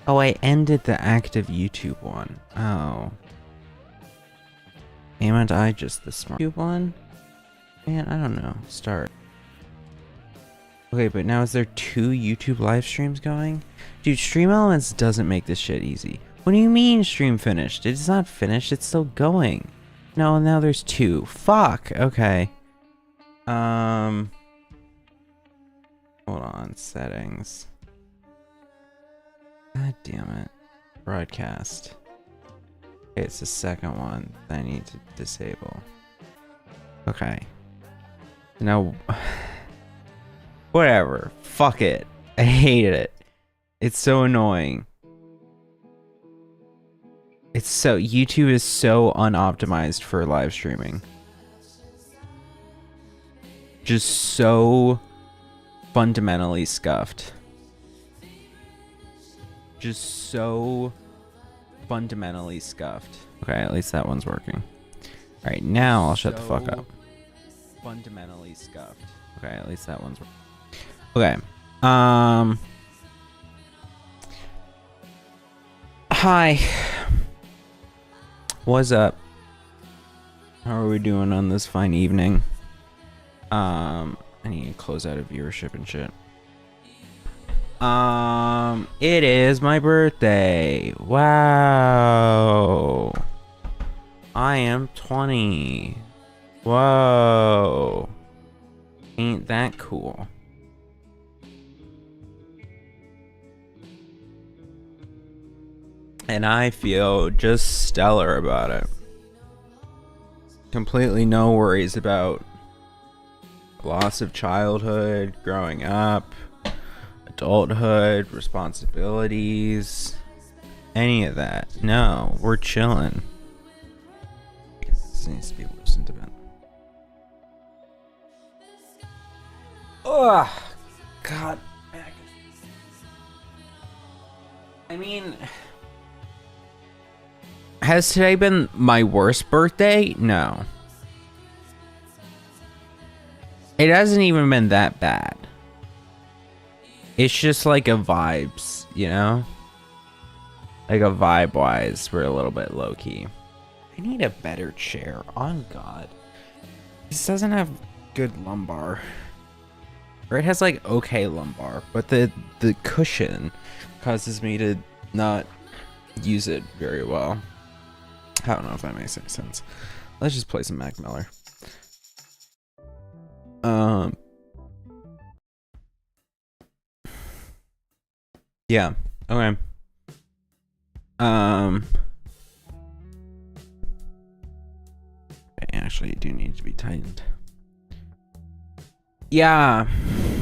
Oh, I ended the active YouTube one. Oh. Am I just the smart YouTube one? Man, I don't know. Start. Okay, but now is there 2 YouTube live streams going? Dude, Stream Elements doesn't make this shit easy. What do you mean stream finished? It's not finished, it's still going. No, now there's 2. Fuck, okay. Hold on, settings. God damn it. Broadcast. Okay, it's the second one that I need to disable. Okay. Now, whatever. Fuck it. I hated it. It's so annoying. It's so... YouTube is so unoptimized for live streaming. Just so fundamentally scuffed. Just so fundamentally scuffed. Okay, at least that one's working. Alright, now I'll shut the fuck up. Fundamentally scuffed. Okay, at least that one's working. Okay. Hi. What's up? How are we doing on this fine evening? I need to close out of viewership and shit. It is my birthday. Wow. I am 20. Whoa. Ain't that cool? And I feel just stellar about it. Completely no worries about loss of childhood, growing up, adulthood, responsibilities, any of that. No, we're chilling. This needs to be loosened a bit. Ugh, God. I mean, has today been my worst birthday? No. It hasn't even been that bad. It's just like a vibes, you know? Like a vibe-wise, we're a little bit low-key. I need a better chair, on God. This doesn't have good lumbar. Or it has like okay lumbar, but the cushion causes me to not use it very well. I don't know if that makes any sense. Let's just play some Mac Miller. Yeah. Okay. Actually, you do need to be tightened. Yeah.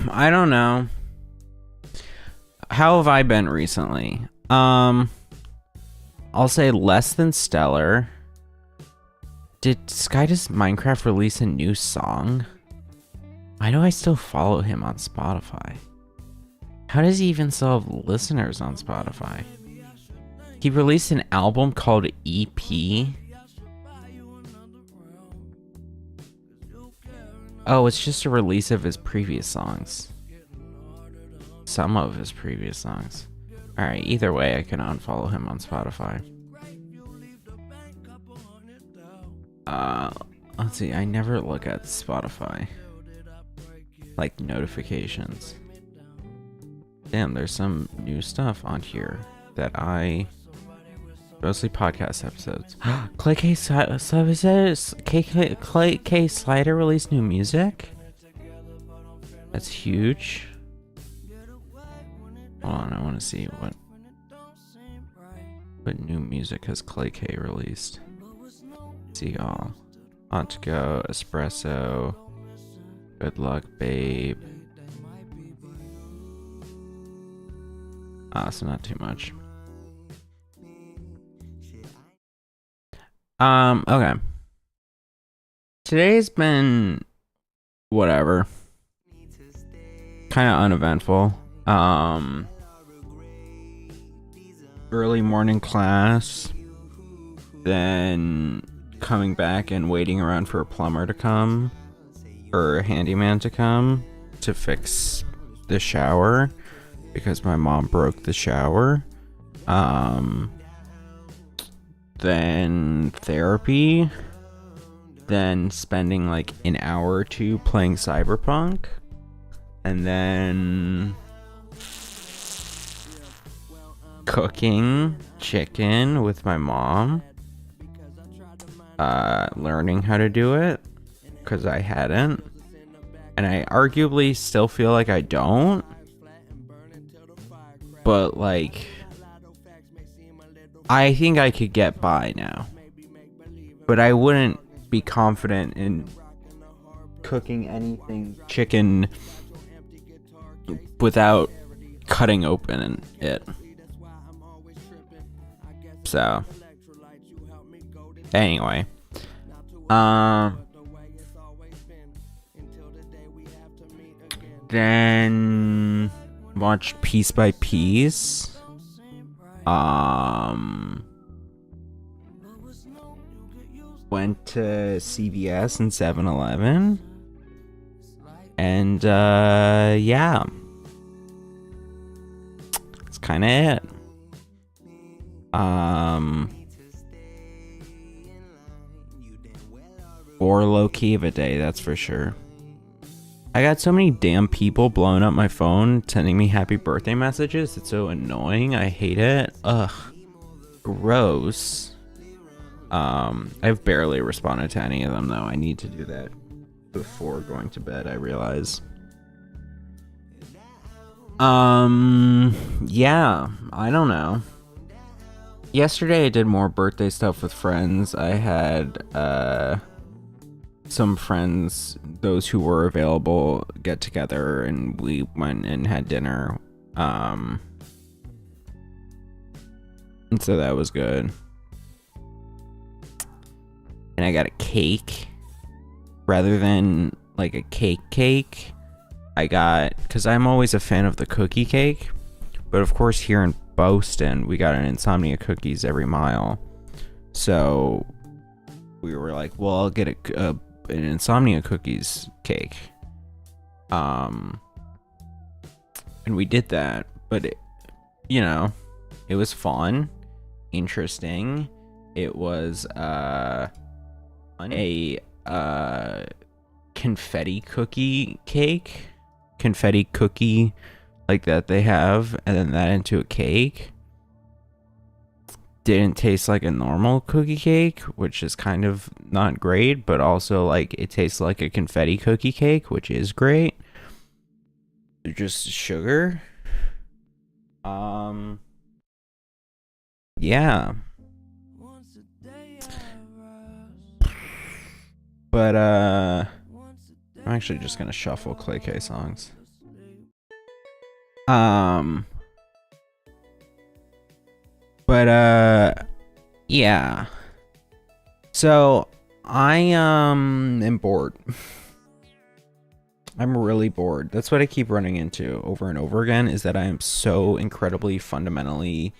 I don't know. How have I been recently? I'll say less than stellar. Did Sky-Does Minecraft release a new song? Why do I still follow him on Spotify? How does he even still have listeners on Spotify? He released an album called EP. Oh, it's just a release of his previous songs. Some of his previous songs. Alright, either way, I can unfollow him on Spotify. Let's see, I never look at Spotify. Like, notifications. Damn, there's some new stuff on here that I... Mostly podcast episodes. Clay K Slider released new music? That's huge. Hold on, I want to see what new music has Clay K released. Let's see all. On to Go, Espresso, Good Luck Babe. So not too much. Okay. Today's been whatever. Kind of uneventful. Early morning class, then coming back and waiting around for a plumber to come, or a handyman to come to fix the shower because my mom broke the shower. Then therapy, then spending like an hour or two playing Cyberpunk, and then cooking chicken with my mom, learning how to do it because I hadn't, and I arguably still feel like I don't, but like I think I could get by now, but I wouldn't be confident in cooking anything chicken without cutting open it. So anyway, then watched Piece by Piece. Went to CVS and 7-Eleven, and yeah, that's kind of it. Or low key of a day, that's for sure. I got so many damn people blowing up my phone, sending me happy birthday messages. It's so annoying. I hate it. Ugh. Gross. I've barely responded to any of them, though. I need to do that before going to bed, I realize. Yeah, I don't know. Yesterday I did more birthday stuff with friends. I had, some friends, those who were available, get together, and we went and had dinner. And so that was good. And I got a cake rather than like a cake. I got, because I'm always a fan of the cookie cake, but of course here in Boston we got an Insomnia cookies every mile, so we were like, well, I'll get an Insomnia cookies cake, and we did that. But it, you know, it was fun, interesting. It was a confetti cookie cake, confetti cookie like that they have, and then that into a cake. Didn't taste like a normal cookie cake, which is kind of not great, but also like it tastes like a confetti cookie cake, which is great. Just sugar. Yeah. But I'm actually just gonna shuffle Clay K songs. But yeah. So I am bored. I'm really bored. That's what I keep running into over and over again, is that I am so incredibly fundamentally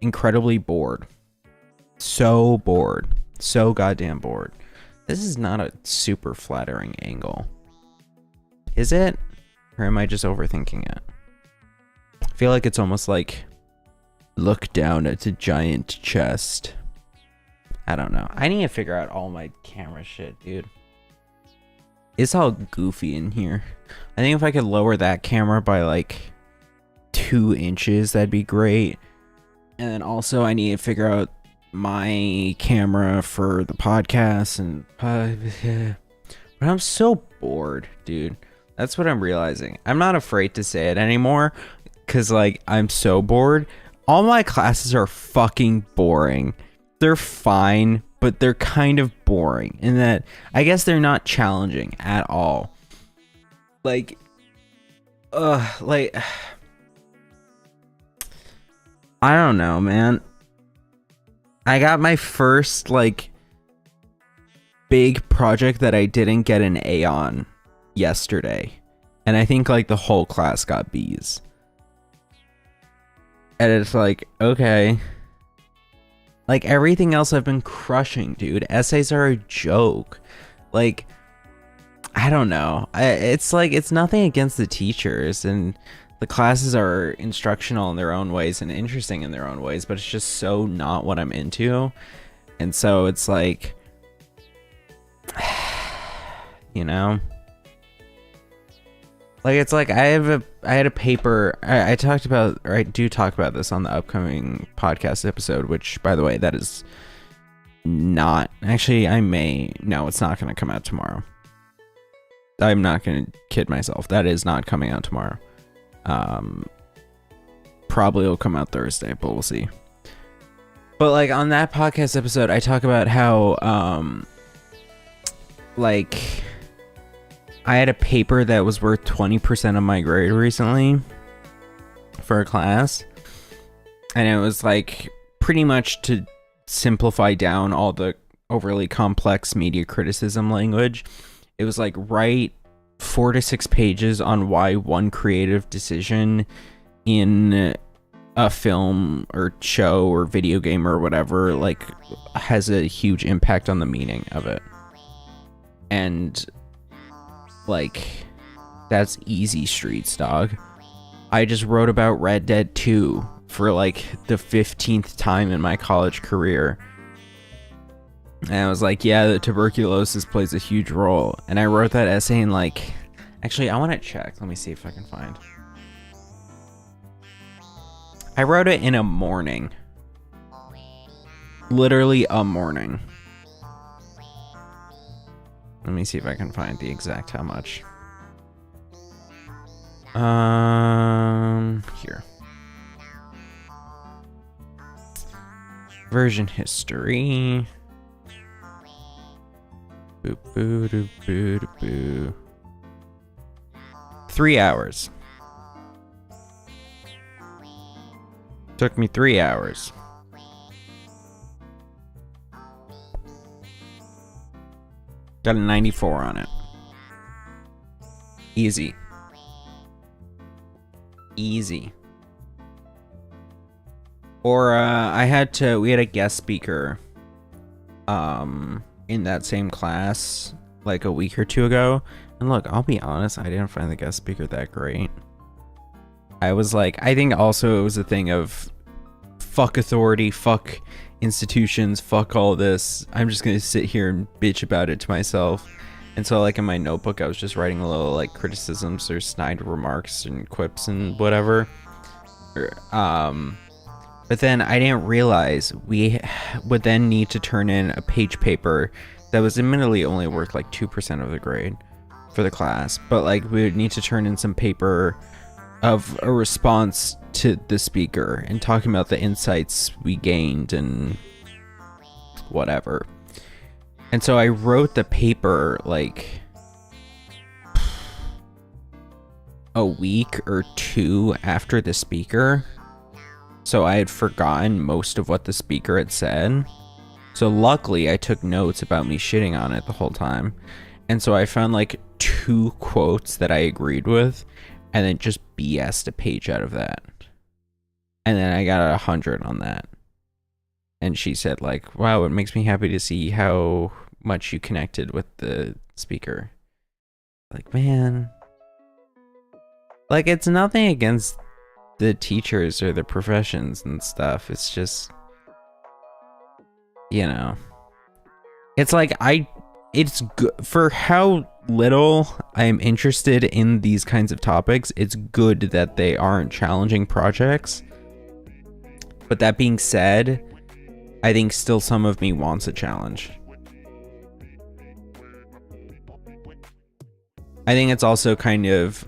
incredibly bored. So bored. So goddamn bored. This is not a super flattering angle. Is it? Or am I just overthinking it? I feel like it's almost like look down at a giant chest. I don't know. I need to figure out all my camera shit, dude. It's all goofy in here. I think if I could lower that camera by like 2 inches, that'd be great. And then also I need to figure out my camera for the podcast, and but I'm so bored, dude. That's what I'm realizing. I'm not afraid to say it anymore, because like I'm so bored. All my classes are fucking boring. They're fine, but they're kind of boring in that I guess they're not challenging at all. Like I don't know, man. I got my first like big project that I didn't get an A on yesterday, and I think like the whole class got B's. And it's like, okay. Like everything else I've been crushing, dude. Essays are a joke. Like I don't know. It's like, it's nothing against the teachers, and the classes are instructional in their own ways and interesting in their own ways, but it's just so not what I'm into. And so it's like, you know, like, it's like I had a paper. I talked about, or I do talk about this on the upcoming podcast episode, which, by the way, that is not actually, no, it's not going to come out tomorrow. I'm not going to kid myself. That is not coming out tomorrow. Probably will come out Thursday, but we'll see. But like on that podcast episode, I talk about how like I had a paper that was worth 20% of my grade recently for a class, and it was like pretty much to simplify down all the overly complex media criticism language. It was like write 4 to 6 pages on why one creative decision in a film or show or video game or whatever like has a huge impact on the meaning of it. And like, that's easy streets, dog. I just wrote about Red Dead 2 for like the 15th time in my college career. And I was like, yeah, the tuberculosis plays a huge role. And I wrote that essay in like, actually, I want to check. Let me see if I can find. I wrote it in a morning. Literally a morning. Let me see if I can find the exact how much. Here. Version history. Boo boo doo boo doo boo. 3 hours. Took me 3 hours. Got a 94 on it. Easy. Easy. Or we had a guest speaker in that same class like a week or two ago. And look, I'll be honest, I didn't find the guest speaker that great. I was like, I think also it was a thing of fuck authority, fuck institutions, fuck all this. I'm just gonna sit here and bitch about it to myself. And so like in my notebook, I was just writing a little like criticisms or snide remarks and quips and whatever. But then I didn't realize we would then need to turn in a page paper that was admittedly only worth like 2% of the grade for the class. But like we would need to turn in some paper of a response to the speaker and talking about the insights we gained and whatever. And so I wrote the paper like a week or two after the speaker. So I had forgotten most of what the speaker had said. So luckily I took notes about me shitting on it the whole time. And so I found like 2 quotes that I agreed with and then just BS'd a page out of that. And then I got 100 on that. And she said like, wow, it makes me happy to see how much you connected with the speaker. Like, man. Like, it's nothing against the teachers or the professions and stuff. It's just, you know. It's like, it's good for how little I am interested in these kinds of topics. It's good that they aren't challenging projects. But that being said, I think still some of me wants a challenge. I think it's also kind of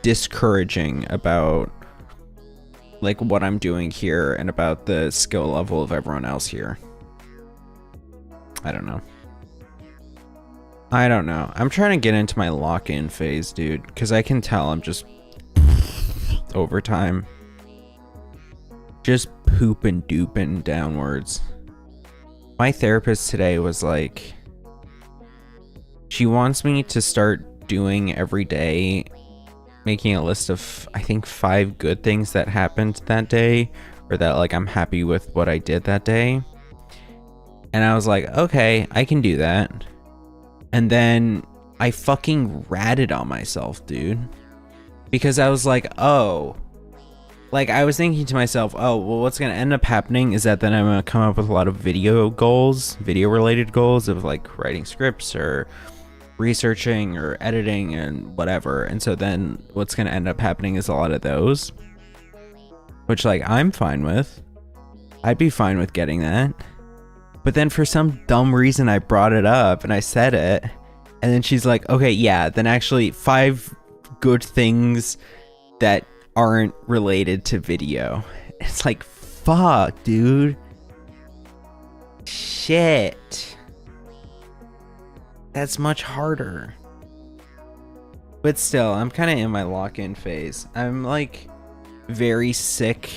discouraging about like what I'm doing here and about the skill level of everyone else here. I don't know. I'm trying to get into my lock-in phase, dude, because I can tell I'm just overtime. Just pooping dooping downwards. My therapist today was like, she wants me to start doing every day, making a list of, I think, 5 good things that happened that day, or that like I'm happy with what I did that day. And I was like, okay, I can do that. And then I fucking ratted on myself, dude. Because I was like, oh. Like, I was thinking to myself, oh, well, what's going to end up happening is that then I'm going to come up with a lot of video goals, video-related goals of, like, writing scripts or researching or editing and whatever. And so then what's going to end up happening is a lot of those. Which, like, I'm fine with. I'd be fine with getting that. But then for some dumb reason, I brought it up and I said it. And then she's like, okay, yeah, then actually 5 good things that aren't related to video. It's like, fuck, dude. Shit. That's much harder. But still, I'm kind of in my lock-in phase. I'm like very sick.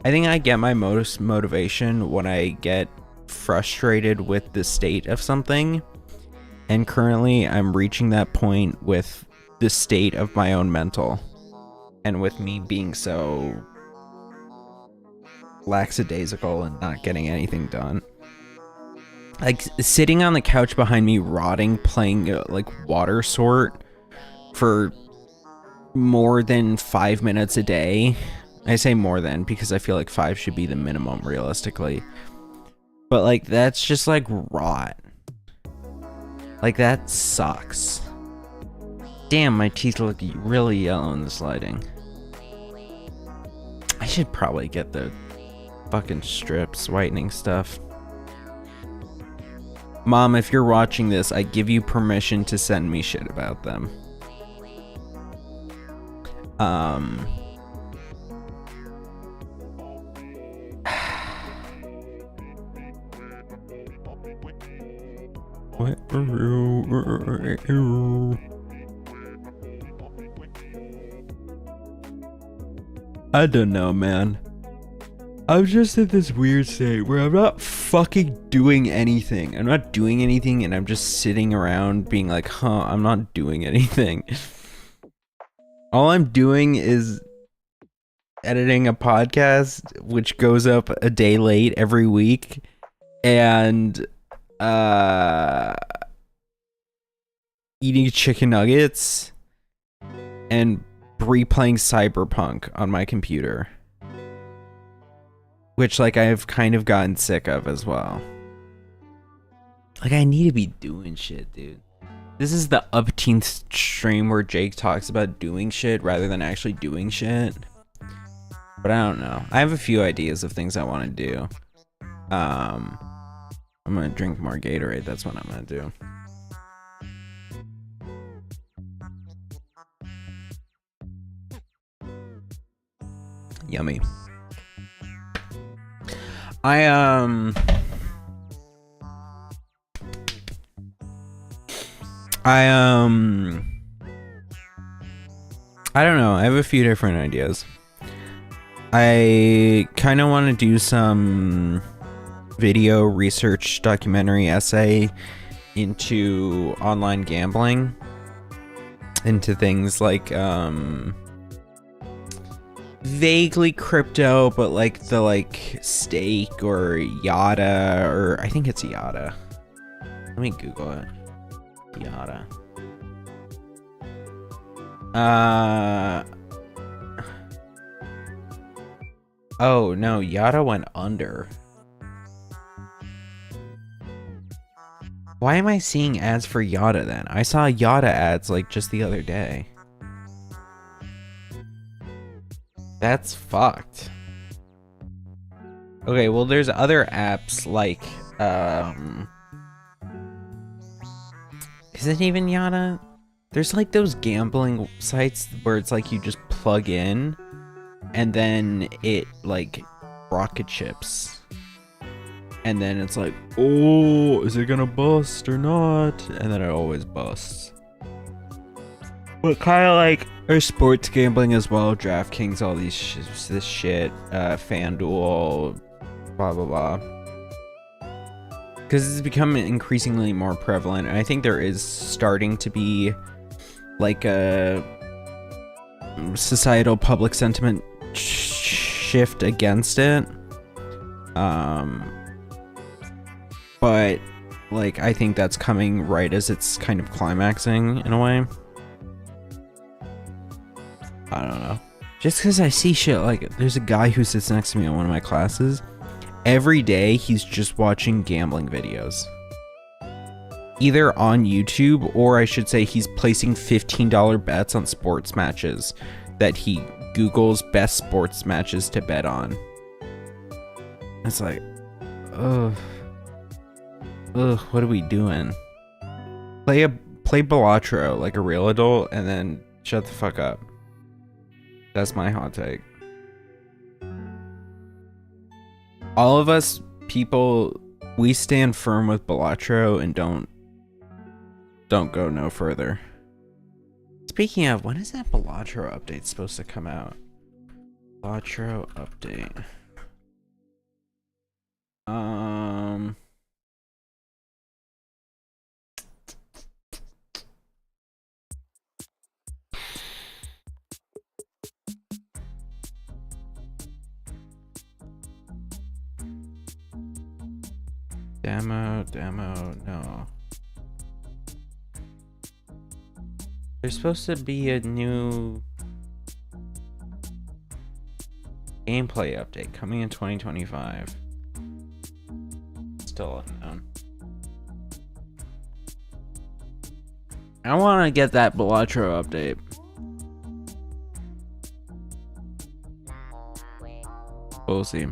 I think I get my most motivation when I get frustrated with the state of something. And currently I'm reaching that point with the state of my own mental. And with me being so lackadaisical and not getting anything done. Like, sitting on the couch behind me rotting, playing like water sort for more than 5 minutes a day. I say more than because I feel like 5 should be the minimum realistically. But like, that's just like rot. Like, that sucks. Damn, my teeth look really yellow in this lighting. I should probably get the fucking strips, whitening stuff. Mom, if you're watching this, I give you permission to send me shit about them. What? I don't know, man. I'm just in this weird state where I'm not fucking doing anything. I'm not doing anything and I'm just sitting around being like, huh, I'm not doing anything. All I'm doing is editing a podcast, which goes up a day late every week, and eating chicken nuggets and replaying Cyberpunk on my computer. Which, like, I've kind of gotten sick of as well. Like, I need to be doing shit, dude. This is the upteenth stream where Jake talks about doing shit rather than actually doing shit. But I don't know. I have a few ideas of things I want to do. I'm gonna drink more Gatorade. That's what I'm gonna do. Yummy. I don't know. I have a few different ideas. I kind of want to do some video research documentary essay into online gambling, into things like vaguely crypto, but like the like stake or yada, or I think it's yada. Let me Google it. Yada. Oh no, yada went under. Why am I seeing ads for yada then? I saw yada ads like just the other day. That's fucked. Okay, well there's other apps like is it even yada? There's like those gambling sites where it's like you just plug in and then it like rocket ships. And then it's like, oh, is it gonna bust or not? And then it always busts. But kind of like there's sports gambling as well, DraftKings, all these this shit, FanDuel, blah blah blah. Because it's becoming increasingly more prevalent, and I think there is starting to be like a societal public sentiment shift against it. But like, I think that's coming right as it's kind of climaxing in a way. I don't know. Just because I see shit, like, there's a guy who sits next to me in one of my classes. Every day, he's just watching gambling videos. Either on YouTube, or I should say he's placing $15 bets on sports matches that he Googles best sports matches to bet on. It's like, ugh, what are we doing? Play Balatro like a real adult, and then shut the fuck up. That's my hot take. All of us people, we stand firm with Balatro and don't go no further. Speaking of, when is that Balatro update supposed to come out? Balatro update. Demo, no. There's supposed to be a new gameplay update coming in 2025. Still unknown. I want to get that Balatro update. We'll see.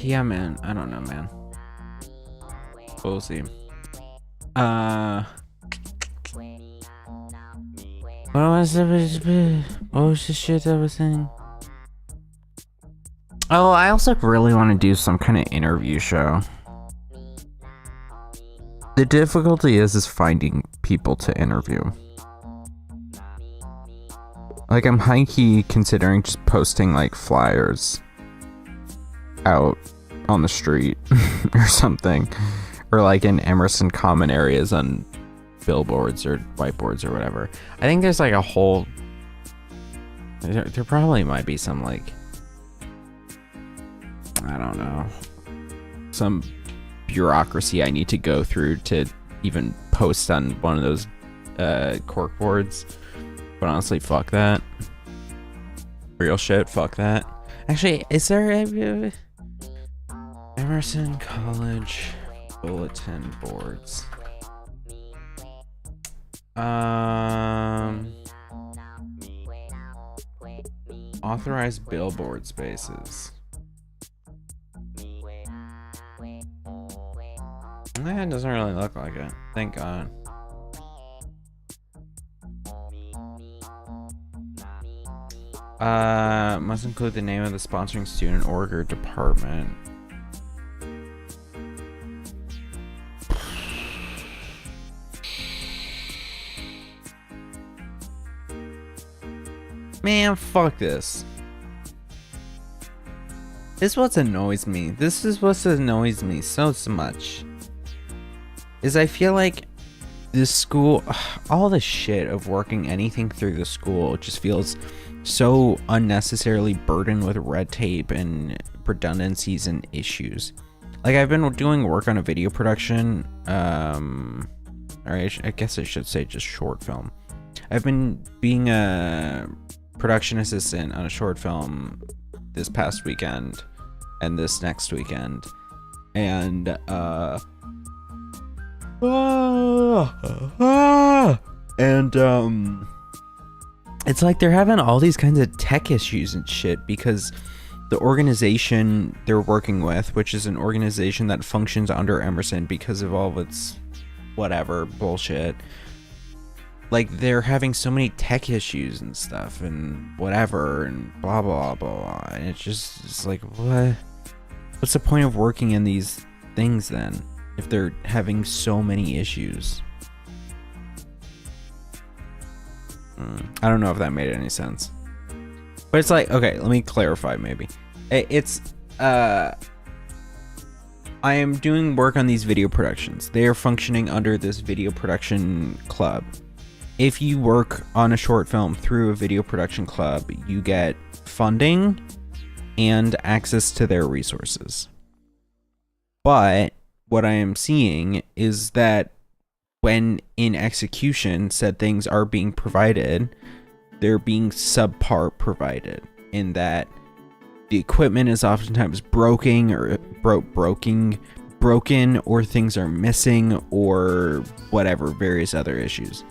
Yeah, man. I don't know, man. We'll see. What was the shit I was saying? Oh, I also really want to do some kind of interview show. The difficulty is finding people to interview. Like, I'm high-key considering just posting, like, flyers out on the street or something, or like in Emerson common areas on billboards or whiteboards or whatever. I think there's like a whole there probably might be some, like, I don't know, some bureaucracy I need to go through to even post on one of those cork boards, but honestly, fuck that. Real shit, fuck that. Actually, is there a Emerson College bulletin boards? Authorized billboard spaces. That doesn't really look like it. Thank God. Must include the name of the sponsoring student org or department. Man, fuck this. This is what annoys me. This is what annoys me so much. Is I feel like this school, all the shit of working anything through the school just feels so unnecessarily burdened with red tape and redundancies and issues. Like, I've been doing work on a video production, or I guess I should say just short film. I've been being a production assistant on a short film this past weekend and this next weekend, and it's like they're having all these kinds of tech issues and shit because the organization they're working with, which is an organization that functions under Emerson because of all of its whatever bullshit, like, they're having so many tech issues and stuff and whatever and blah blah blah blah, and it's like, what's the point of working in these things then if they're having so many issues? I don't know if that made any sense, but it's like, okay, let me clarify. Maybe it's I am doing work on these video productions. They are functioning under this video production club. If you work on a short film through a video production club, you get funding and access to their resources. But what I am seeing is that when in execution said things are being provided, they're being subpar provided, in that the equipment is oftentimes broken, or broken, or things are missing, or whatever, various other issues.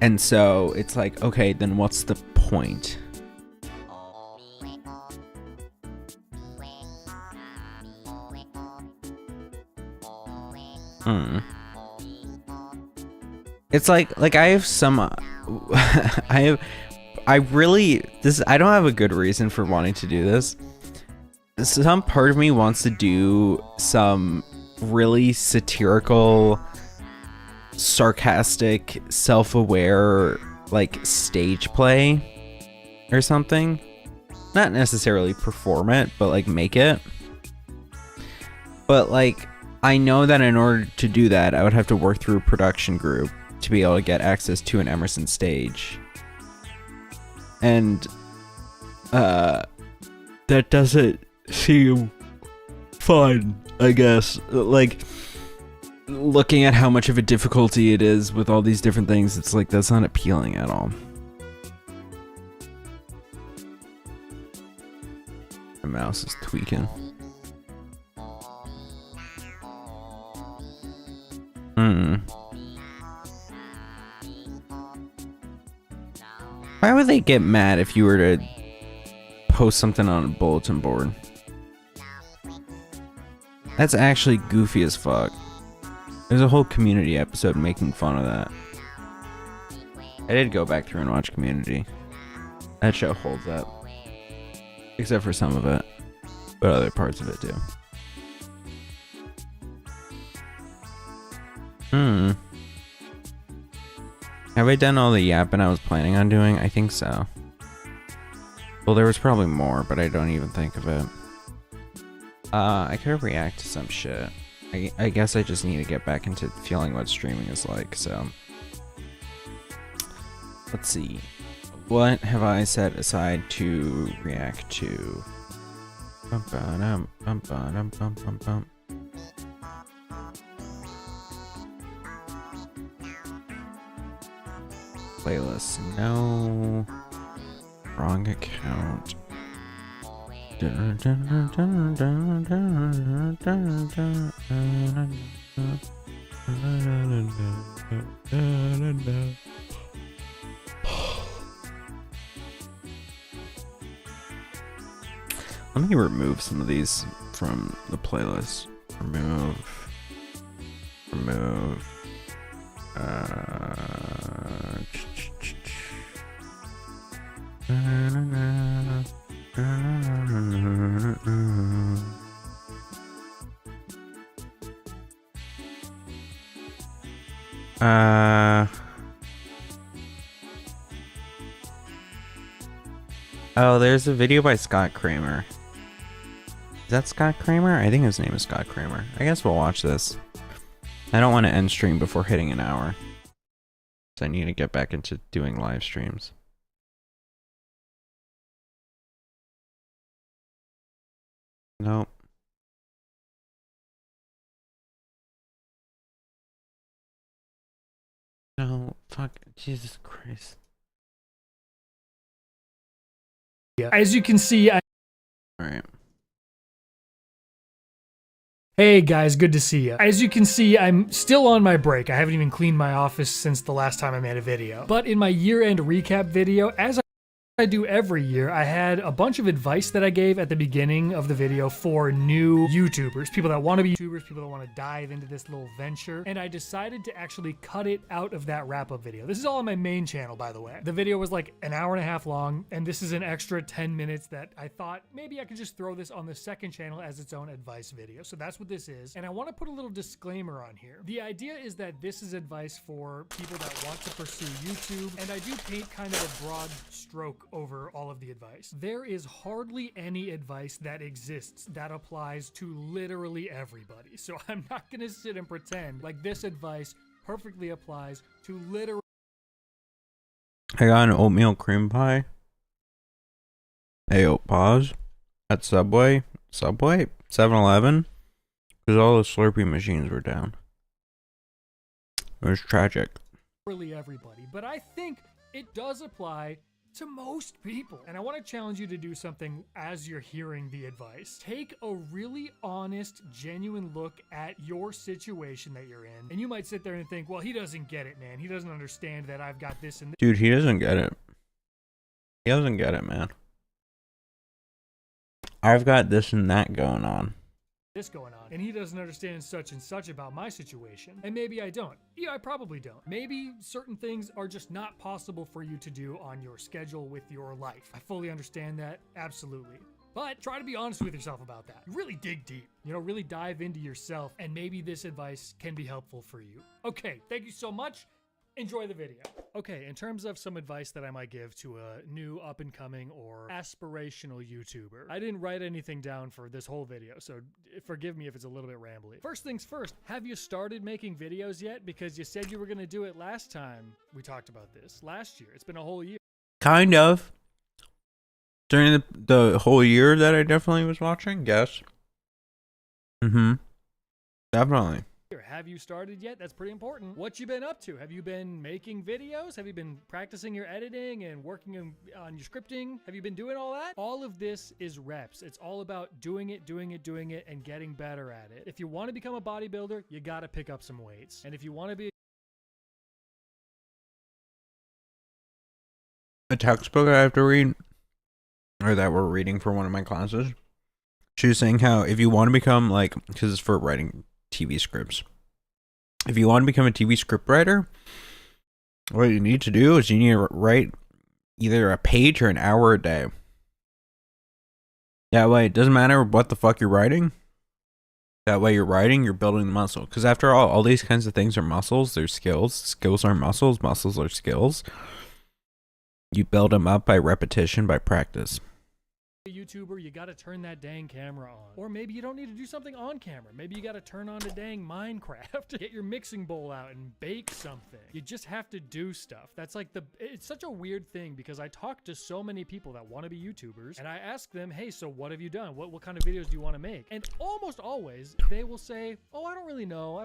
And so it's like, okay, then what's the point? It's like I have some I don't have a good reason for wanting to do this. Some part of me wants to do some really satirical, sarcastic, self-aware, like, stage play or something. Not necessarily perform it, but like make it. But like, I know that in order to do that, I would have to work through a production group to be able to get access to an Emerson stage. And that doesn't seem fun, I guess. Like, looking at how much of a difficulty it is with all these different things, it's like, that's not appealing at all. My mouse is tweaking. Why would they get mad if you were to post something on a bulletin board? That's actually goofy as fuck. There's a whole Community episode making fun of that. I did go back through and watch Community. That show holds up. Except for some of it. But other parts of it do. Have I done all the yapping I was planning on doing? I think so. Well, there was probably more, but I don't even think of it. I could react to some shit. I guess I just need to get back into feeling what streaming is like, so. Let's see. What have I set aside to react to? Playlist, no. Wrong account. Let me remove some of these from the playlist. Remove. Oh, there's a video by Scott Kramer. Is that Scott Kramer? I think his name is Scott Kramer. I guess we'll watch this. I don't want to end stream before hitting an hour. So I need to get back into doing live streams. Nope. No, fuck, Jesus Christ. Yeah. As you can see, All right. Hey guys, good to see you. As you can see, I'm still on my break. I haven't even cleaned my office since the last time I made a video. But in my year-end recap video, as I do every year, I had a bunch of advice that I gave at the beginning of the video for new YouTubers, people that want to be YouTubers, people that want to dive into this little venture, and I decided to actually cut it out of that wrap-up video. This is all on my main channel, by the way. The video was like an hour and a half long, and this is an extra 10 minutes that I thought maybe I could just throw this on the second channel as its own advice video. So that's what this is, and I want to put a little disclaimer on here. The idea is that this is advice for people that want to pursue YouTube, and I do paint kind of a broad stroke over all of the advice. There is hardly any advice that exists that applies to literally everybody. So I'm not gonna sit and pretend like this advice perfectly applies to literally. I got an oatmeal cream pie. Hey, pause. At Subway, 7-Eleven. Because all the Slurpee machines were down. It was tragic. Really everybody, but I think it does apply to most people. And I want to challenge you to do something as you're hearing the advice. Take a really honest, genuine look at your situation that you're in. And you might sit there and think, well, he doesn't get it, man. He doesn't understand that I've got this and Dude, he doesn't get it. He doesn't get it, man. I've got this and that going on. this going on, and he doesn't understand such and such about my situation. And maybe I don't. Yeah, I probably don't. Maybe certain things are just not possible for you to do on your schedule with your life. I fully understand that, absolutely. But try to be honest with yourself about that. Really dig deep, really dive into yourself, and maybe this advice can be helpful for you. Okay, thank you so much. Enjoy the video. Okay, in terms of some advice that I might give to a new up-and-coming or aspirational YouTuber, I didn't write anything down for this whole video, so forgive me if it's a little bit rambly. First things first, have you started making videos yet? Because you said you were gonna do it last time we talked about this, last year. It's been a whole year. Kind of. During the whole year that I definitely was watching, yes. Definitely. Have you started yet? That's pretty important. What you been up to? Have you been making videos? Have you been practicing your editing and working on your scripting? Have you been doing all that? All of this is reps. It's all about doing it, and getting better at it. If you want to become a bodybuilder, you got to pick up some weights. And if you want to be a textbook I have to read, or that we're reading for one of my classes, she was saying how if you want to become because it's for writing TV scripts, if you want to become a TV script writer, what you need to do is you need to write either a page or an hour a day. That way, it doesn't matter what the fuck you're writing. That way you're writing, you're building the muscle. Because after all these kinds of things are muscles, they're skills. Skills are muscles, muscles are skills. You build them up by repetition, by practice. a YouTuber, you got to turn that dang camera on. Or maybe you don't need to do something on camera. Maybe you got to turn on the dang Minecraft, get your mixing bowl out and bake something. You just have to do stuff. That's it's such a weird thing because I talk to so many people that want to be YouTubers and I ask them, hey, so what have you done? What kind of videos do you want to make? And almost always they will say, oh, I don't really know.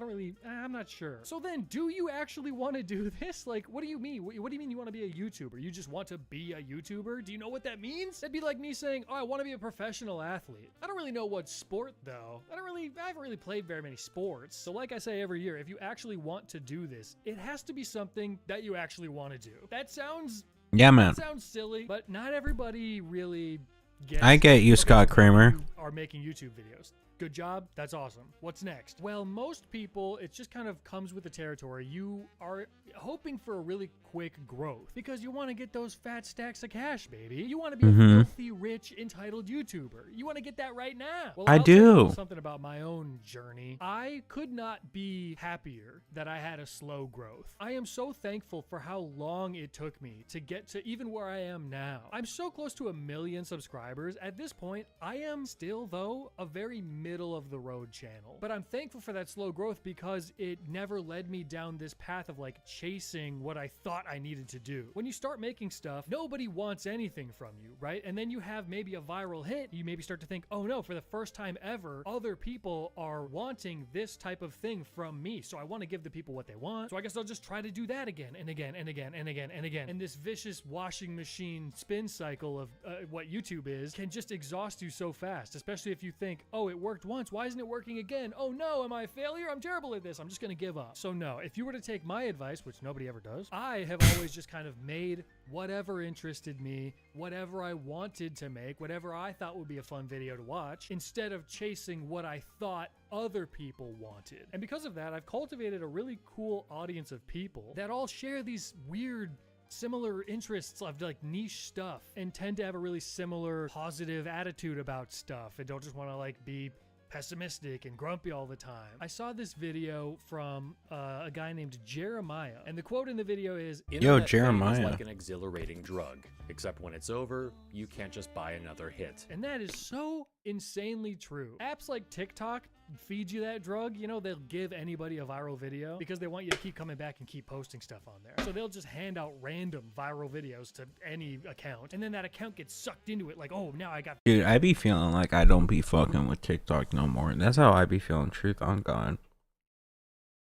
I'm not sure. So then do you actually want to do this? What do you mean? What do you mean you want to be a YouTuber? You just want to be a YouTuber? Do you know what that means? That'd be like me saying, oh, I want to be a professional athlete. I don't really know what sport though. I haven't really played very many sports. So like I say every year, if you actually want to do this, it has to be something that you actually want to do. That sounds, yeah, man. That sounds silly, but not everybody really gets. I get you, Scott Kramer. Are making YouTube videos. Good job. That's awesome. What's next? Well, most people, it just kind of comes with the territory. You are hoping for a really quick growth because you want to get those fat stacks of cash, baby. You want to be a filthy, rich, entitled YouTuber. You want to get that right now. Well, I do. Something about my own journey. I could not be happier that I had a slow growth. I am so thankful for how long it took me to get to even where I am now. I'm so close to 1 million subscribers. At this point, I am still, though, a very middle of the road channel. But I'm thankful for that slow growth because it never led me down this path of chasing what I thought I needed to do. When you start making stuff, nobody wants anything from you, right? And then you have maybe a viral hit. You maybe start to think, oh no, for the first time ever, other people are wanting this type of thing from me. So I want to give the people what they want. So I guess I'll just try to do that again and again and again and again and again. And this vicious washing machine spin cycle of what YouTube is can just exhaust you so fast, especially if you think, oh, it worked once. Why isn't it working again? Oh no, am I a failure? I'm terrible at this. I'm just going to give up. So no, if you were to take my advice, which nobody ever does, I have always just kind of made whatever interested me, whatever I wanted to make, whatever I thought would be a fun video to watch, instead of chasing what I thought other people wanted. And because of that, I've cultivated a really cool audience of people that all share these weird similar interests of niche stuff and tend to have a really similar positive attitude about stuff and don't just want to be pessimistic and grumpy all the time. I saw this video from a guy named Jeremiah, and the quote in the video is, "Yo, Jeremiah, is like an exhilarating drug, except when it's over, you can't just buy another hit." And that is so insanely true. Apps like TikTok feed you that drug. You know, they'll give anybody a viral video because they want you to keep coming back and keep posting stuff on there. So they'll just hand out random viral videos to any account, and then that account gets sucked into it like, oh, now I got... Dude, I be feeling like I don't be fucking with TikTok no more. That's how I be feeling, truth on God.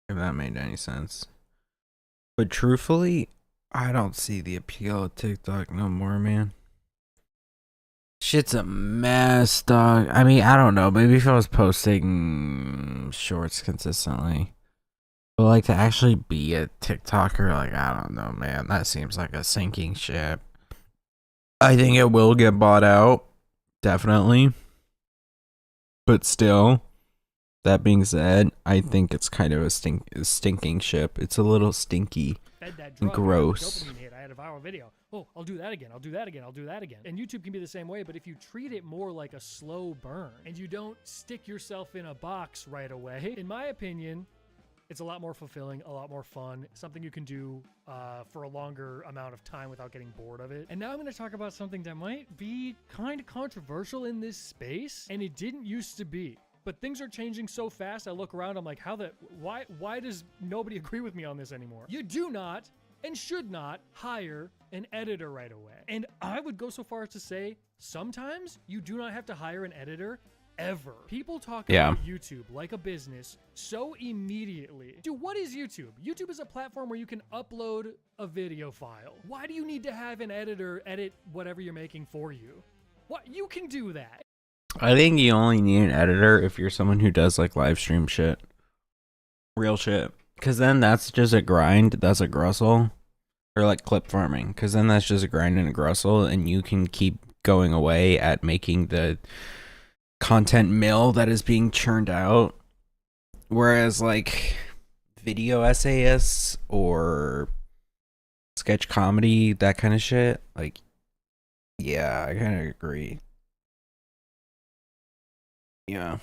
If that made any sense. But truthfully, I don't see the appeal of TikTok no more, man. Shit's a mess, dog. I mean, I don't know. Maybe if I was posting shorts consistently. But, like, to actually be a TikToker, like, I don't know, man. That seems like a sinking ship. I think it will get bought out. Definitely. But still, that being said, I think it's kind of a stinking ship. It's a little stinky and gross. I had a viral video. Oh, I'll do that again. I'll do that again. I'll do that again. And YouTube can be the same way, but if you treat it more like a slow burn and you don't stick yourself in a box right away, in my opinion, it's a lot more fulfilling, a lot more fun, something you can do for a longer amount of time without getting bored of it. And now I'm going to talk about something that might be kind of controversial in this space, and it didn't used to be. But things are changing so fast, I look around, I'm like, why does nobody agree with me on this anymore? You do not and should not hire an editor right away. And I would go so far as to say, sometimes you do not have to hire an editor ever. People talk about YouTube like a business so immediately. Dude, what is YouTube? YouTube is a platform where you can upload a video file. Why do you need to have an editor edit whatever you're making for you? What? You can do that. I think you only need an editor if you're someone who does like live stream shit. Real shit. Because then that's just a grind. That's a grussel. Or like clip farming. Because then that's just a grind and a grussel. And you can keep going away at making the content mill that is being churned out. Whereas like video essayists or sketch comedy, that kind of shit. Like, yeah, I kind of agree. Yeah.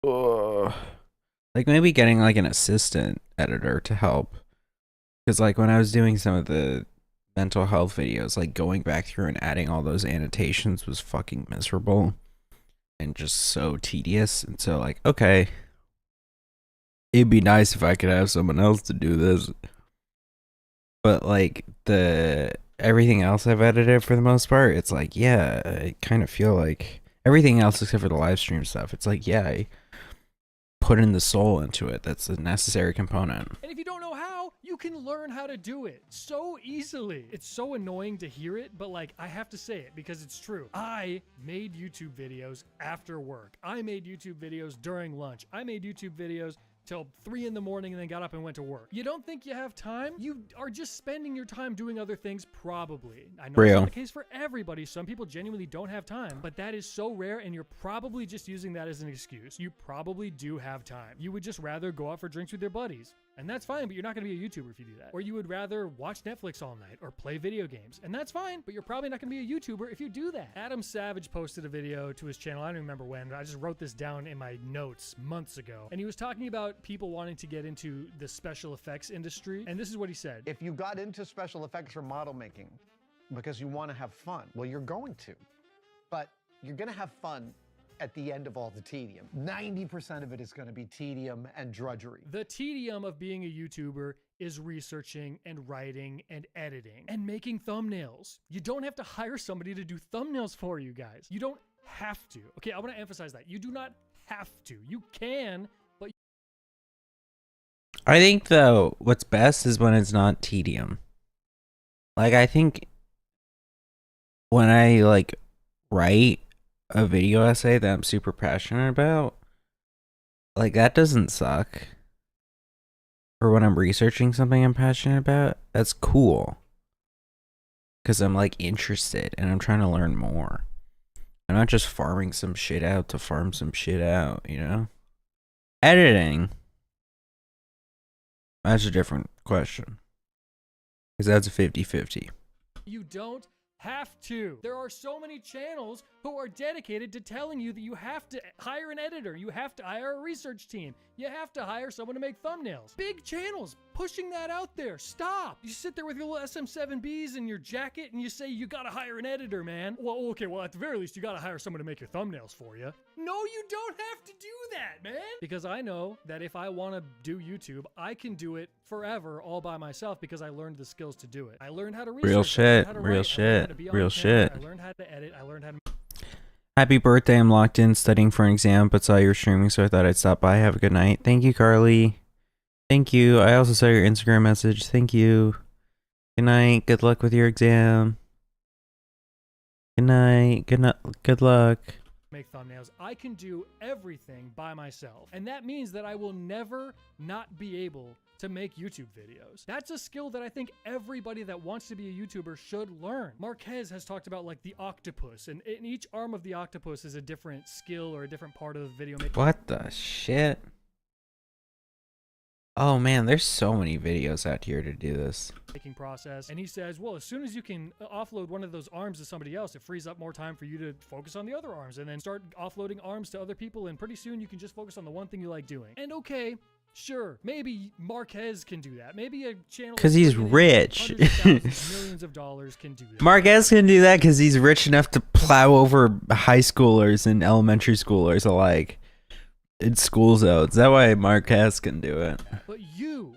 Like maybe getting like an assistant editor to help. Because like when I was doing some of the mental health videos, like going back through and adding all those annotations was fucking miserable. And just so tedious. And so like, okay. It'd be nice if I could have someone else to do this. But like everything else I've edited for the most part, it's like, yeah, I kind of feel like everything else except for the live stream stuff, it's like, yeah, I put in the soul into it. That's a necessary component. And if you don't know how, you can learn how to do it so easily. It's so annoying to hear it, but like, I have to say it because it's true. I made YouTube videos after work. I made YouTube videos during lunch. I made YouTube videos till 3 in the morning and then got up and went to work. You don't think you have time? You are just spending your time doing other things, probably. I know it's not the case for everybody. Some people genuinely don't have time, but that is so rare and you're probably just using that as an excuse. You probably do have time. You would just rather go out for drinks with your buddies. And that's fine, but you're not going to be a YouTuber if you do that. Or you would rather watch Netflix all night or play video games. And that's fine, but you're probably not going to be a YouTuber if you do that. Adam Savage posted a video to his channel. I don't remember when. I just wrote this down in my notes months ago. And he was talking about people wanting to get into the special effects industry. And this is what he said. If you got into special effects or model making because you want to have fun, well, you're going to. But you're going to have fun at the end of all the tedium. 90% of it is going to be tedium and drudgery. The tedium of being a YouTuber is researching and writing and editing and making thumbnails. You don't have to hire somebody to do thumbnails for you guys. You don't have to. Okay, I want to emphasize that. You do not have to. You can, but... I think, though, what's best is when it's not tedium. Like, I think when I, like, write a video essay that I'm super passionate about, like, that doesn't suck. Or when I'm researching something I'm passionate about, that's cool. Because I'm, like, interested and I'm trying to learn more. I'm not just farming some shit out to farm some shit out, you know? Editing, that's a different question. Because that's a 50-50. You don't Have to. There are so many channels who are dedicated to telling you that you have to hire an editor, you have to hire a research team, you have to hire someone to make thumbnails. Big channels pushing that out there. Stop. You sit there with your little SM7Bs and your jacket and you say you gotta hire an editor, man. Well, okay, well, at the very least, you gotta hire someone to make your thumbnails for you. No, you don't have to do that, man. Because I know that if I want to do YouTube, I can do it forever all by myself because I learned the skills to do it. I learned how to research. Real shit. Real shit. Real shit. I learned how to edit. I learned how to... Happy birthday. I'm locked in studying for an exam, but saw you were streaming, so I thought I'd stop by. Have a good night. Thank you, Carly. Thank you. I also saw your Instagram message. Thank you. Good night. Good luck with your exam. Good night. Good luck. Make thumbnails. I can do everything by myself. And that means that I will never not be able to make YouTube videos. That's a skill that I think everybody that wants to be a YouTuber should learn. Marquez has talked about like the octopus, and in each arm of the octopus is a different skill or a different part of the video making. What the shit? Oh man, there's so many videos out here to do this. Making process. And he says, well, as soon as you can offload one of those arms to somebody else, it frees up more time for you to focus on the other arms and then start offloading arms to other people. And pretty soon you can just focus on the one thing you like doing. And okay, sure, maybe Marquez can do that. Maybe a channel because he's rich. Millions of dollars can do that. Marquez can do that because he's rich enough to plow over high schoolers and elementary schoolers alike. It's school zones. That's why Marquez can do it. But you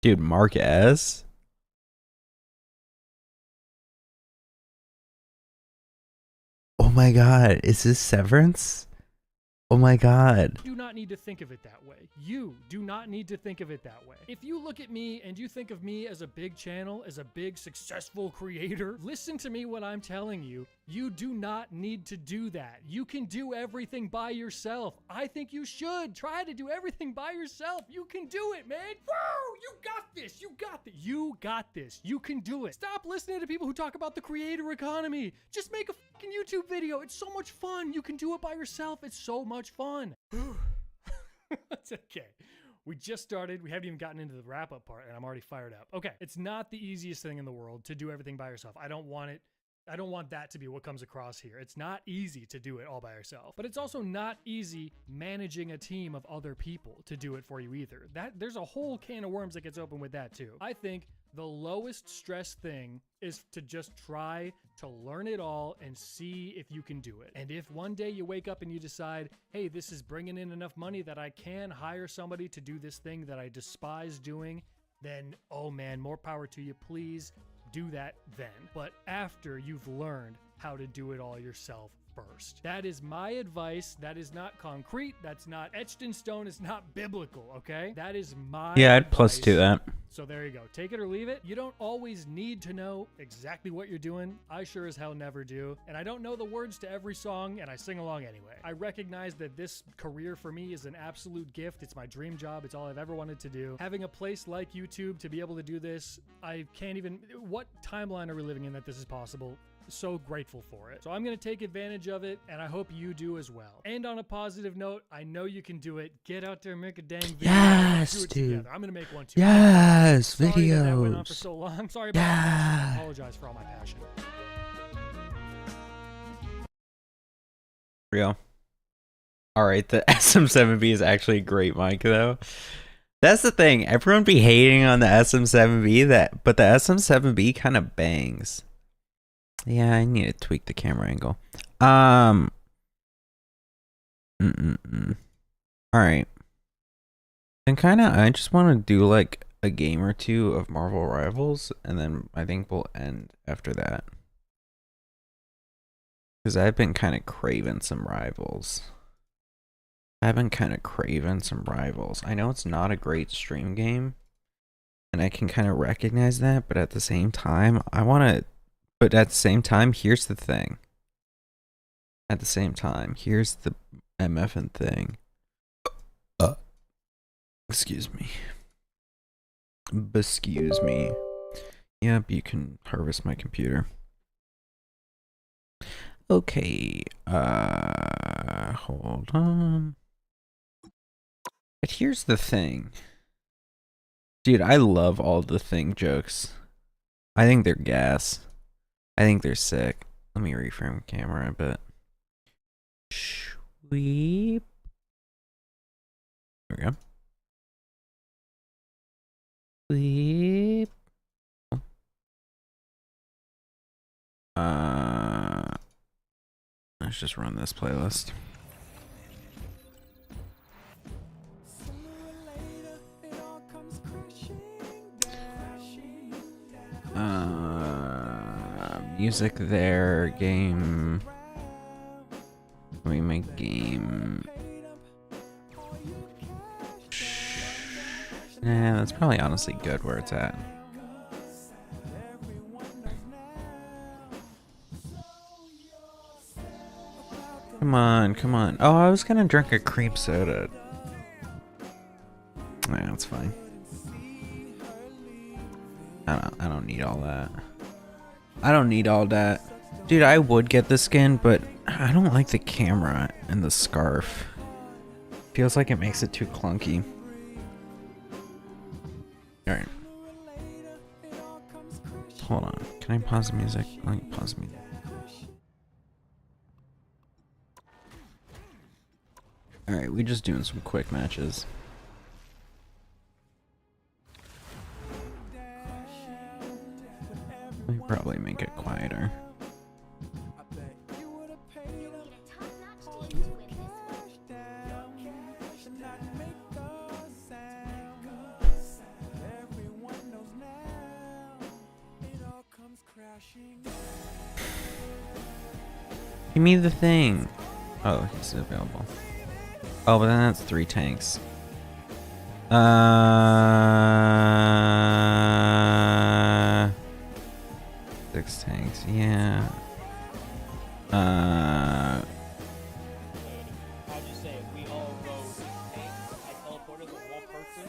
dude, Marquez. Oh my god, is this Severance? Oh my god. You do not need to think of it that way. You do not need to think of it that way. If you look at me and you think of me as a big channel, as a big successful creator, listen to me when I'm telling you, you do not need to do that. You can do everything by yourself. I think you should try to do everything by yourself. You can do it, man. Woo! You got this. You got this. You got this. You can do it. Stop listening to people who talk about the creator economy. Just make a fucking YouTube video. It's so much fun. You can do it by yourself. It's so much fun. It's okay. We just started. We haven't even gotten into the wrap-up part, and I'm already fired up. Okay, it's not the easiest thing in the world to do everything by yourself. I don't want it. I don't want that to be what comes across here. It's not easy to do it all by yourself, but it's also not easy managing a team of other people to do it for you either. There's a whole can of worms that gets open with that too. I think the lowest stress thing is to just try to learn it all and see if you can do it. And if one day you wake up and you decide, hey, this is bringing in enough money that I can hire somebody to do this thing that I despise doing, then, oh man, more power to you. Please do that then. But after you've learned how to do it all yourself first. That is my advice. That is not concrete. That's not etched in stone. It's not biblical, okay? That is my Yeah, I'd advice. +2 that. So there you go. Take it or leave it. You don't always need to know exactly what you're doing. I sure as hell never do. And I don't know the words to every song, and I sing along anyway. I recognize that this career for me is an absolute gift. It's my dream job. It's all I've ever wanted to do. Having a place like YouTube to be able to do this, I can't even... What timeline are we living in that this is possible? So grateful for it. So I'm going to take advantage of it, and I hope you do as well. And on a positive note, I know you can do it. Get out there and make a dang video. Yes, do it dude. together. I'm going to make one too. Yes, Sorry videos. that went on for so long. Sorry about that. I apologize for all my passion. Real. Alright, the SM7B is actually a great mic though. That's the thing. Everyone be hating on the SM7B, but the SM7B kind of bangs. Yeah, I need to tweak the camera angle. Alright. And I just want to do like a game or two of Marvel Rivals, and then I think we'll end after that. Because I've been kind of craving some Rivals. I know it's not a great stream game, and I can kind of recognize that, but at the same time, here's the thing. Here's the MFN thing. Excuse me. Yep, you can harvest my computer. Okay, hold on. But here's the thing. Dude, I love all the Thing jokes. I think they're gas. I think they're sick. Let me reframe camera a bit. Sweep. There we go. Sweep. Let's just run this playlist. Music there, game. Let me make game. Yeah, that's probably honestly good where it's at. Come on, come on. Oh, I was gonna drink a cream soda. Yeah, that's fine. I don't need all that. I don't need all that. Dude, I would get the skin, but I don't like the camera and the scarf. Feels like it makes it too clunky. Alright. Hold on. Can I pause the music? Let me pause the music. Alright, we just doing some quick matches. We probably make it quieter. Give me the thing. Oh, he's available. Oh, but then that's 3 tanks. 6 tanks, yeah. I'll just say we all rode tanks. I teleported with one person.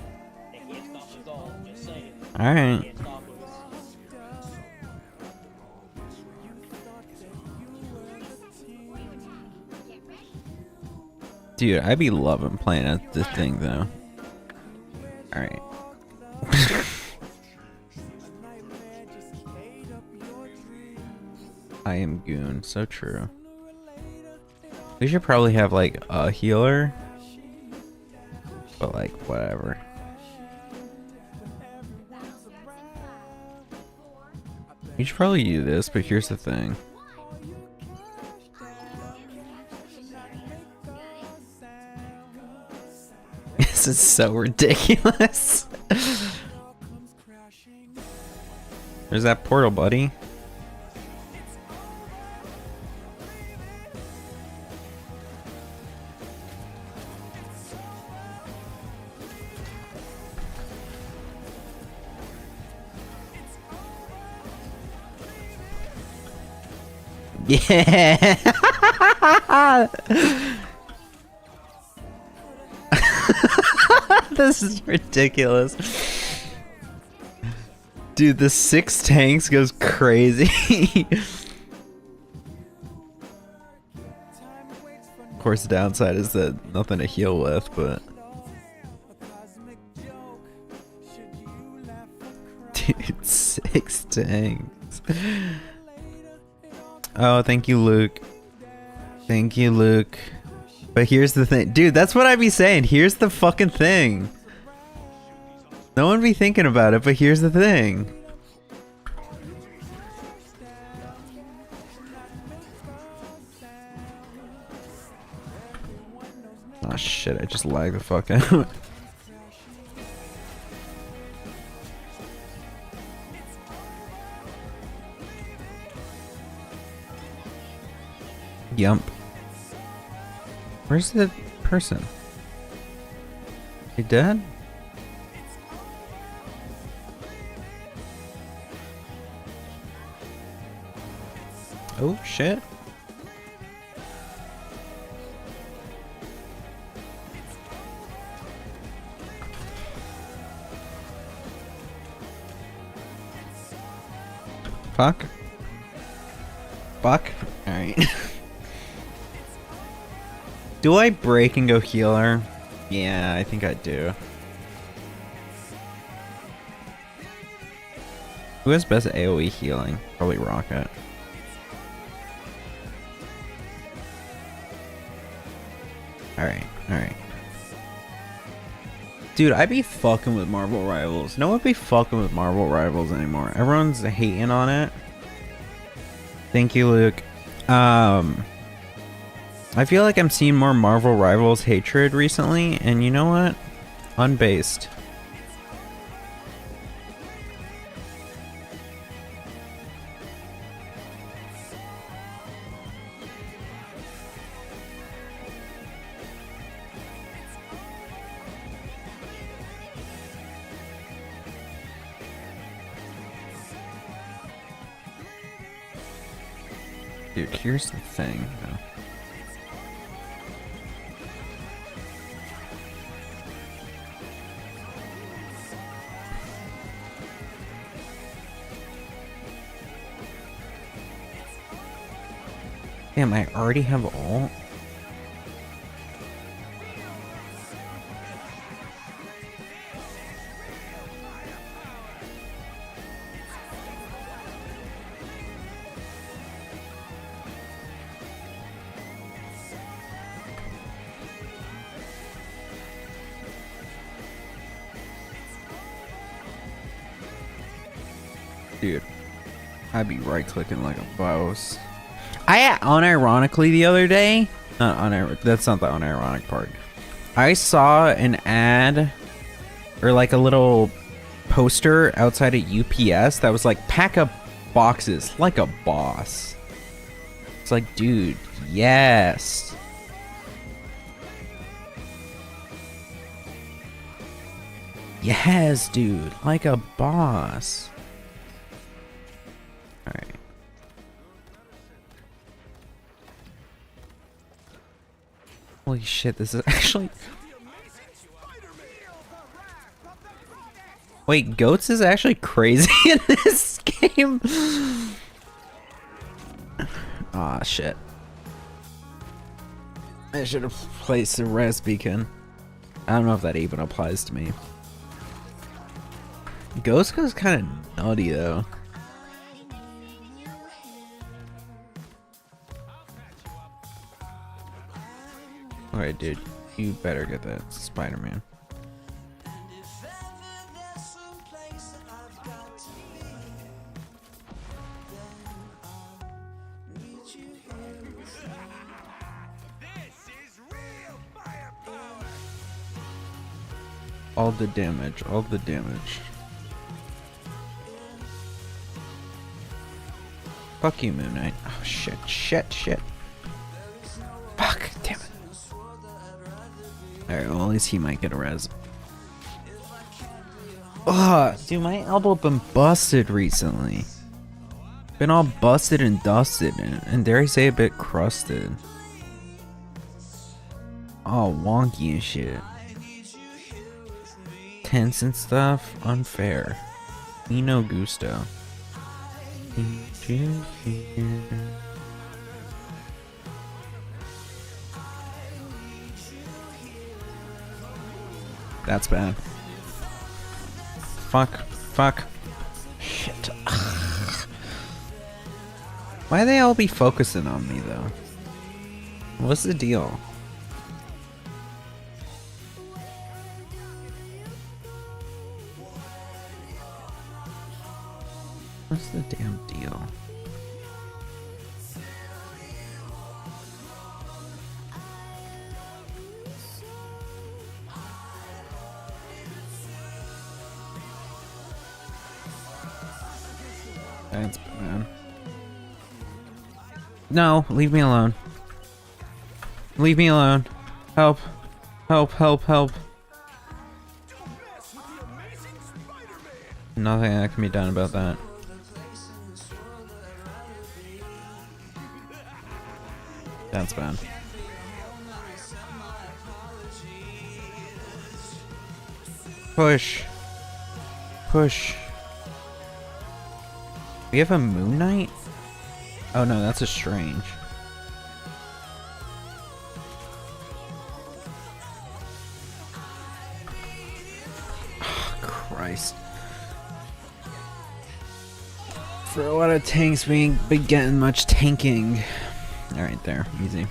They can't stop us all. Just saying. Alright. Can't stop us. Dude, I be loving playing at this thing though. Alright. I am goon, so true. We should probably have like a healer. But like, whatever. We should probably do this, but here's the thing. This is so ridiculous. There's that portal, buddy. Yeah. This is ridiculous. Dude, the 6 tanks goes crazy. Of course, the downside is that nothing to heal with, but... Dude, 6 tanks. Oh, thank you, Luke. Thank you, Luke. But here's the thing. Dude, that's what I be saying. Here's the fucking thing. No one be thinking about it, but here's the thing. Oh shit, I just lagged the fuck out. Yump. Where's the person? He dead? Oh shit. Fuck. Fuck. Alright. Do I break and go healer? Yeah, I think I do. Who has best AoE healing? Probably Rocket. Alright, alright. Dude, I be fucking with Marvel Rivals. No one be fucking with Marvel Rivals anymore. Everyone's hating on it. Thank you, Luke. I feel like I'm seeing more Marvel Rivals hatred recently, and you know what? Unbased. Dude, here's the thing, though. Damn, I already have ult? Dude, I'd be right-clicking like a boss. I unironically the other day, that's not the unironic part. I saw an ad or like a little poster outside of UPS that was like, pack up boxes like a boss. It's like, dude, yes. Yes, dude, like a boss. Alright. Holy shit, this is actually... Wait, Goats is actually crazy in this game? Aw, shit. I should have placed a res beacon. I don't know if that even applies to me. Ghost goes kind of nutty, though. Alright, dude. You better get that Spider-Man. All the damage, all the damage. Fuck you, Moon Knight. Oh, shit, shit, shit. Fuck, damn it. Alright, well, at least he might get a res. Ugh, dude, my elbow been busted recently. Been all busted and dusted, and dare I say a bit crusted. All wonky and shit. Tense and stuff, unfair. Me no gusto. That's bad. Fuck. Fuck. Shit. Why they all be focusing on me, though? What's the deal? What's the damn deal? That's bad. No, leave me alone. Leave me alone. Help. Help, help, help. Nothing that can be done about that. That's bad. Push. Push. We have a Moon Knight? Oh no, that's a Strange. Oh, Christ. For a lot of tanks, we ain't been getting much tanking. Alright, there. Easy.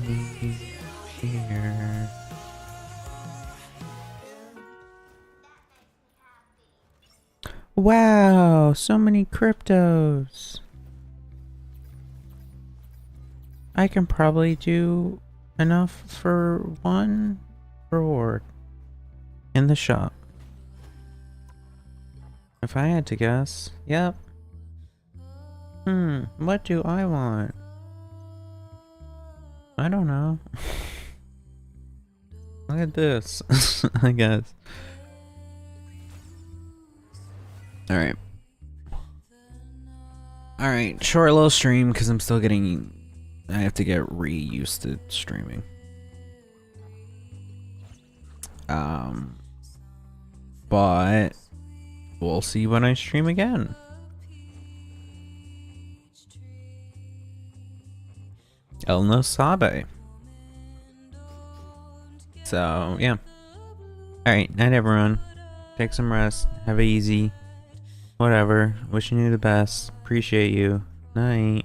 here. Wow, so many cryptos. I can probably do enough for one reward in the shop. If I had to guess, yep. What do I want? I don't know. Look at this, I guess. Alright. Alright, short little stream because I'm still getting... I have to get re-used to streaming. But... we'll see when I stream again. El no sabe. So, yeah. Alright, night everyone. Take some rest. Have it easy. Whatever. Wishing you the best. Appreciate you. Night.